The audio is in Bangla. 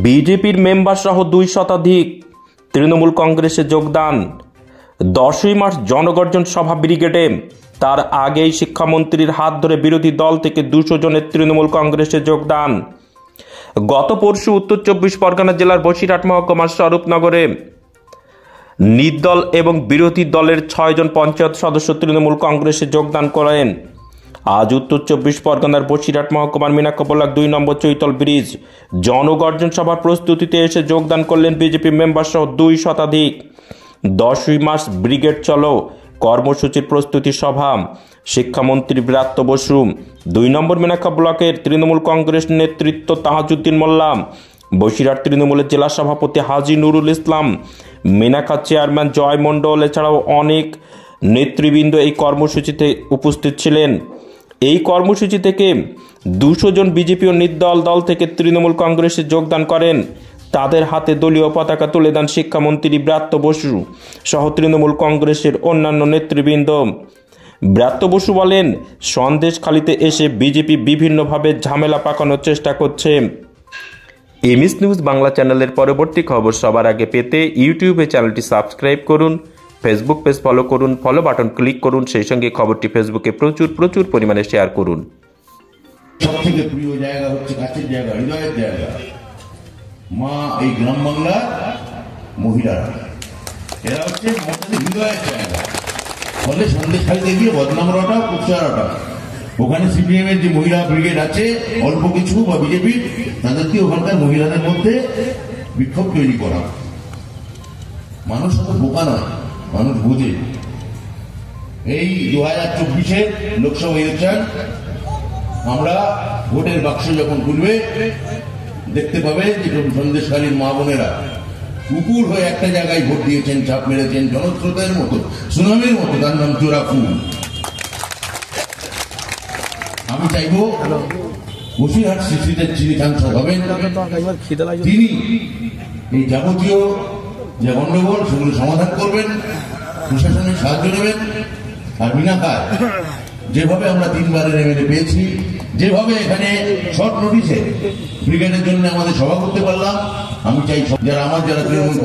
বিজেপির মেম্বার সহ 2 শতাধিক তৃণমূল কংগ্রেসে যোগদান। 10ই মার্চ জনগর্জন সভা ব্রিগেডে। তার আগেই শিক্ষামন্ত্রীর হাত ধরে বিরোধী দল থেকে 200 জনের তৃণমূল কংগ্রেসে যোগদান। গত পরশু উত্তর 24 পরগনা জেলার বসিরহাট মহকুমার স্বরূপনগরে নির্দল এবং বিরোধী দলের 6 জন পঞ্চায়েত সদস্য তৃণমূল কংগ্রেসে যোগদান করেন। আজ উত্তর 24 পরগনার বসিরহাট মহকুমার মিনাকাবলাক 2 নম্বর চৈতল ব্রিজ জনগর্জন সভার প্রস্তুতিতে এসে যোগদান করলেন বিজেপি মেম্বার সহ 2 শতাধিক। 10ই মার্চ ব্রিগেড চলো কর্মসূচির প্রস্তুতি সভা। শিক্ষামন্ত্রী ব্রাত্য বসু, 2 নম্বর মিনাখা ব্লকের তৃণমূল কংগ্রেস নেতৃত্ব তাহাজউদ্দিন মোল্লা, বসিরহাট তৃণমূলের জেলা সভাপতি হাজী নুরুল ইসলাম, মিনাখা চেয়ারম্যান জয় মণ্ডল এছাড়াও অনেক নেতৃবৃন্দ এই কর্মসূচিতে উপস্থিত ছিলেন। এই কর্মসূচি থেকে 200 জন বিজেপি ও নির্দল দল থেকে তৃণমূল কংগ্রেসে যোগদান করেন। তাদের হাতে দলীয় পতাকা তুলে দেন শিক্ষামন্ত্রী ব্রাত্য বসু সহ তৃণমূল কংগ্রেসের অন্যান্য নেতৃবৃন্দ। ব্রাত্য বসু বলেন, সন্দেশখালিতে এসে বিজেপি বিভিন্নভাবে ঝামেলা পাকানোর চেষ্টা করছে। এমএস নিউজ বাংলা চ্যানেলের পরবর্তী খবর সবার আগে পেতে ইউটিউবে চ্যানেলটি সাবস্ক্রাইব করুন, ফেসবুক পেজ ফলো করুন, ফলো বাটন ক্লিক করুন, সেই সঙ্গে খবরটি ফেসবুকে প্রচুর পরিমাণে শেয়ার করুন। সবথেকে প্রিয় জায়গা হচ্ছে কাছের জায়গা, হৃদয়ের জায়গা মা। এই গ্রাম বাংলা মহিলারা এরা হচ্ছে হৃদয়ের জায়গা। ফলে সন্দেশখালিতে গিয়ে বদনাম রটা প্রচার রটা, ওখানে সিপিএম এর যে মহিলা ব্রিগেড আছে অল্প কিছু বা বিজেপি তাদেরকে ওখানকার মহিলাদের মধ্যে বিক্ষোভ তৈরি করা। মানুষ অত বোকা নয়, মানুষ বুঝে। এই 2024 লোকসভা ইলেকশন আমরা ভোটের বাক্স যখন খুলবে দেখতে পাবে যে সন্দেশখালীর মা বোনেরা কুকুর হয়ে একটা জায়গায় ভোট দিয়েছেন, চাপ মেরেছেন জনস্রোতের মতো, সুনামির মতো। তার নাম চোরা ফুল। আমি চাইব বসিরহাট সিসিতে যিনি সাংসদ হবেন তিনি এই যাবতীয় যে গন্ডগোল সেগুলো সমাধান করবেন, প্রশাসনের সাহায্য নেবেন। আর মিনাখায় যেভাবে আমরা 3 বারের এমএলএ পেয়েছি, যেভাবে এখানে শর্ট নোটিসে ব্রিগেডের জন্য আমাদের সভা করতে পারলাম, আমি চাই যারা তৃণমূল